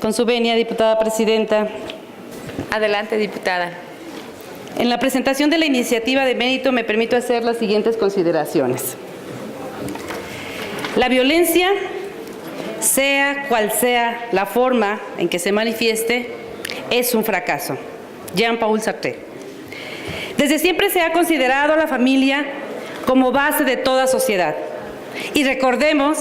Con su venia, diputada presidenta. Adelante, diputada. En la presentación de la iniciativa de mérito me permito hacer las siguientes consideraciones. La violencia, sea cual sea la forma en que se manifieste, es un fracaso. Jean-Paul Sartre. Desde siempre se ha considerado a la familia como base de toda sociedad. Y recordemos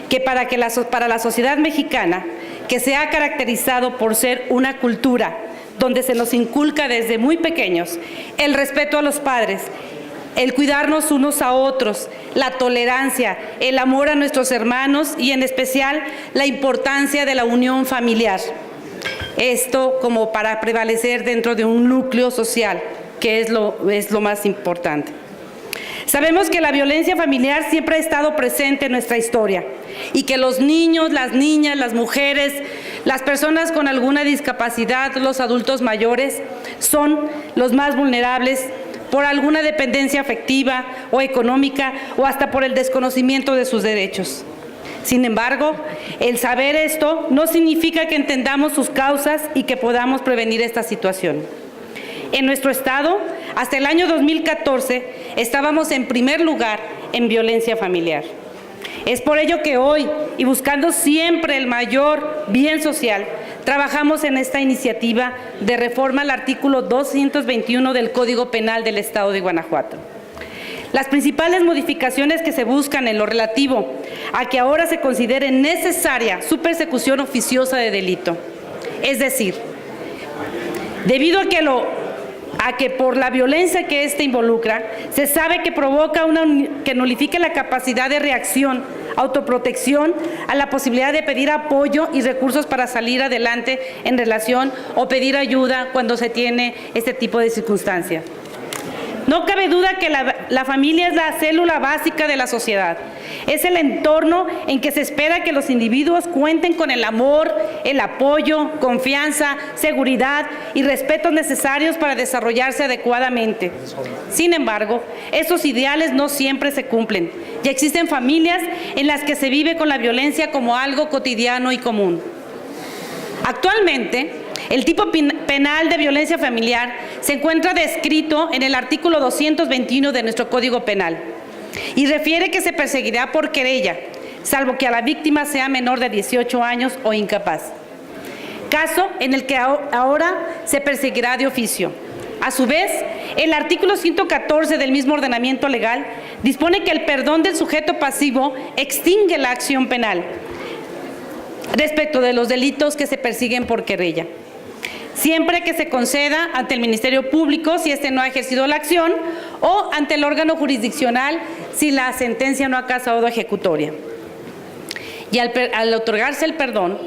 que para la sociedad mexicana, que se ha caracterizado por ser una cultura donde se nos inculca desde muy pequeños el respeto a los padres, el cuidarnos unos a otros, la tolerancia, el amor a nuestros hermanos y en especial la importancia de la unión familiar. Esto como para prevalecer dentro de un núcleo social, que es lo más importante. Sabemos que la violencia familiar siempre ha estado presente en nuestra historia y que los niños, las niñas, las mujeres, las personas con alguna discapacidad, los adultos mayores, son los más vulnerables por alguna dependencia afectiva o económica o hasta por el desconocimiento de sus derechos. Sin embargo, el saber esto no significa que entendamos sus causas y que podamos prevenir esta situación. En nuestro estado, hasta el año 2014, estábamos en primer lugar en violencia familiar. Es por ello que hoy, y buscando siempre el mayor bien social, trabajamos en esta iniciativa de reforma al artículo 221 del Código Penal del Estado de Guanajuato. Las principales modificaciones que se buscan en lo relativo a que ahora se considere necesaria su persecución oficiosa de delito. Es decir, debido a que por la violencia que éste involucra, se sabe que provoca que nulifique la capacidad de reacción, autoprotección, a la posibilidad de pedir apoyo y recursos para salir adelante en relación o pedir ayuda cuando se tiene este tipo de circunstancias. No cabe duda que la familia es la célula básica de la sociedad. Es el entorno en que se espera que los individuos cuenten con el amor, el apoyo, confianza, seguridad y respeto necesarios para desarrollarse adecuadamente. Sin embargo, estos ideales no siempre se cumplen. Ya existen familias en las que se vive con la violencia como algo cotidiano y común. Actualmente, el tipo penal de violencia familiar se encuentra descrito en el artículo 221 de nuestro Código Penal y refiere que se perseguirá por querella, salvo que a la víctima sea menor de 18 años o incapaz. Caso en el que ahora se perseguirá de oficio. A su vez, el artículo 114 del mismo ordenamiento legal dispone que el perdón del sujeto pasivo extingue la acción penal respecto de los delitos que se persiguen por querella, siempre que se conceda ante el Ministerio Público si éste no ha ejercido la acción o ante el órgano jurisdiccional si la sentencia no ha causado ejecutoria. Y al otorgarse el perdón,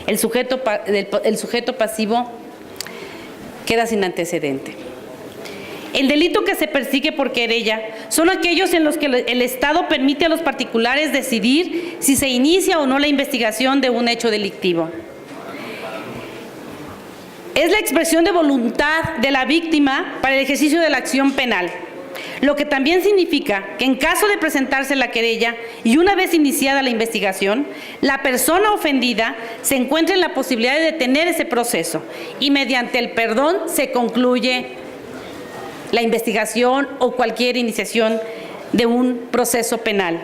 el sujeto pasivo queda sin antecedente. El delito que se persigue por querella son aquellos en los que el Estado permite a los particulares decidir si se inicia o no la investigación de un hecho delictivo. Es la expresión de voluntad de la víctima para el ejercicio de la acción penal, lo que también significa que en caso de presentarse la querella y una vez iniciada la investigación, la persona ofendida se encuentra en la posibilidad de detener ese proceso y mediante el perdón se concluye la investigación o cualquier iniciación de un proceso penal.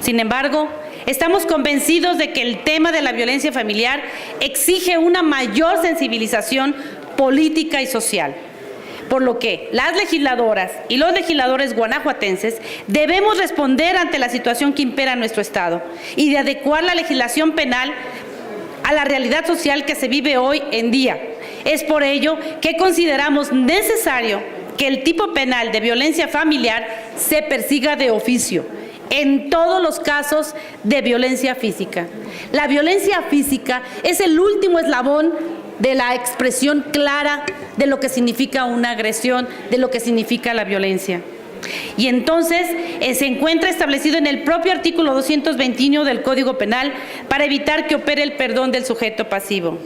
Sin embargo, estamos convencidos de que el tema de la violencia familiar exige una mayor sensibilización política y social, por lo que las legisladoras y los legisladores guanajuatenses debemos responder ante la situación que impera en nuestro Estado y de adecuar la legislación penal a la realidad social que se vive hoy en día. Es por ello que consideramos necesario que el tipo penal de violencia familiar se persiga de oficio en todos los casos de violencia física. La violencia física es el último eslabón de la expresión clara de lo que significa una agresión, de lo que significa la violencia. Y entonces se encuentra establecido en el propio artículo 221 del Código Penal para evitar que opere el perdón del sujeto pasivo.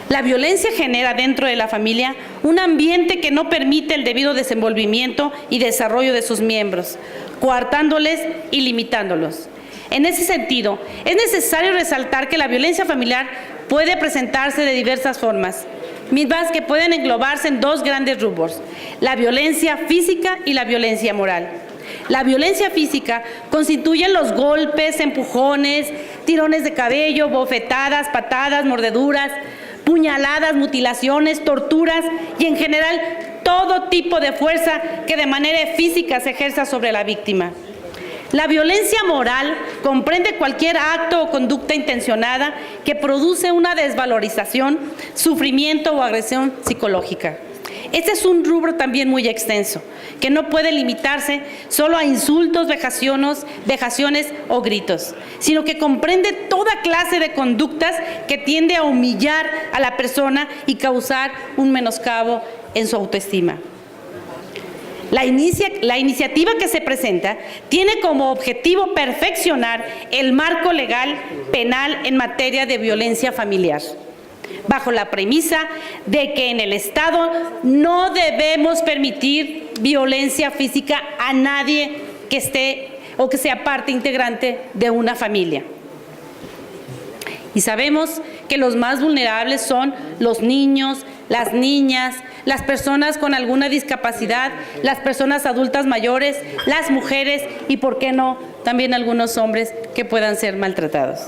La violencia genera dentro de la familia un ambiente que no permite el debido desenvolvimiento y desarrollo de sus miembros, coartándoles y limitándolos. En ese sentido, es necesario resaltar que la violencia familiar puede presentarse de diversas formas, mismas que pueden englobarse en dos grandes rubros: la violencia física y la violencia moral. La violencia física constituye los golpes, empujones, tirones de cabello, bofetadas, patadas, mordeduras, puñaladas, mutilaciones, torturas y en general todo tipo de fuerza que de manera física se ejerza sobre la víctima. La violencia moral comprende cualquier acto o conducta intencionada que produce una desvalorización, sufrimiento o agresión psicológica. Este es un rubro también muy extenso, que no puede limitarse solo a insultos, vejaciones o gritos, sino que comprende toda clase de conductas que tiende a humillar a la persona y causar un menoscabo en su autoestima. La iniciativa que se presenta tiene como objetivo perfeccionar el marco legal penal en materia de violencia familiar, bajo la premisa de que en el Estado no debemos permitir violencia física a nadie que esté o que sea parte integrante de una familia. Y sabemos que los más vulnerables son los niños, las niñas, las personas con alguna discapacidad, las personas adultas mayores, las mujeres y, ¿por qué no?, también algunos hombres que puedan ser maltratados.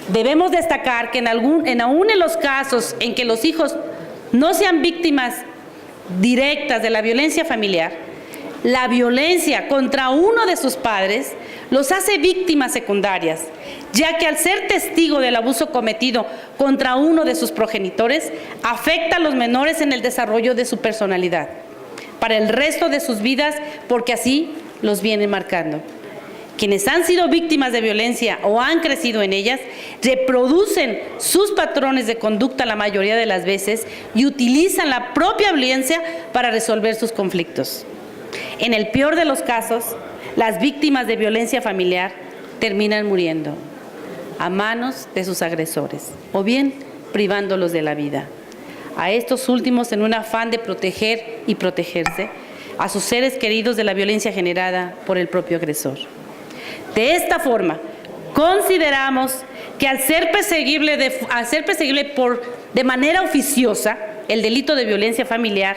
Debemos destacar que aún en los casos en que los hijos no sean víctimas directas de la violencia familiar, la violencia contra uno de sus padres los hace víctimas secundarias, ya que al ser testigo del abuso cometido contra uno de sus progenitores, afecta a los menores en el desarrollo de su personalidad para el resto de sus vidas, porque así los viene marcando. Quienes han sido víctimas de violencia o han crecido en ellas, reproducen sus patrones de conducta la mayoría de las veces y utilizan la propia violencia para resolver sus conflictos. En el peor de los casos, las víctimas de violencia familiar terminan muriendo a manos de sus agresores o bien privándolos de la vida. A estos últimos, en un afán de proteger y protegerse a sus seres queridos de la violencia generada por el propio agresor. De esta forma, consideramos que al ser perseguible de manera oficiosa el delito de violencia familiar,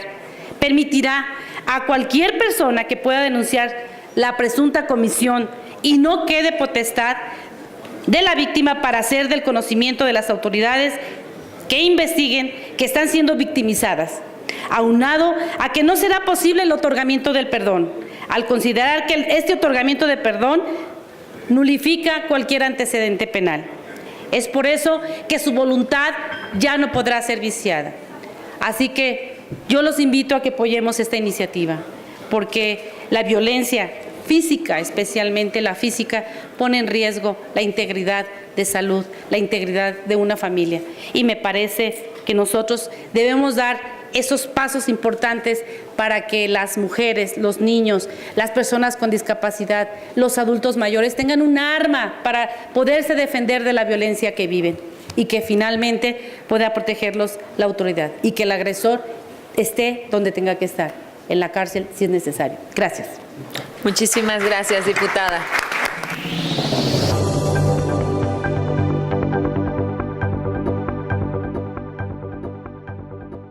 permitirá a cualquier persona que pueda denunciar la presunta comisión y no quede potestad de la víctima para hacer del conocimiento de las autoridades que investiguen que están siendo victimizadas, aunado a que no será posible el otorgamiento del perdón, al considerar que este otorgamiento de perdón nulifica cualquier antecedente penal. Es por eso que su voluntad ya no podrá ser viciada. Así que yo los invito a que apoyemos esta iniciativa, porque la violencia física, especialmente la física, pone en riesgo la integridad de salud, la integridad de una familia. Y me parece que nosotros debemos dar esos pasos importantes para que las mujeres, los niños, las personas con discapacidad, los adultos mayores tengan un arma para poderse defender de la violencia que viven y que finalmente pueda protegerlos la autoridad y que el agresor esté donde tenga que estar, en la cárcel si es necesario. Gracias. Muchísimas gracias, diputada.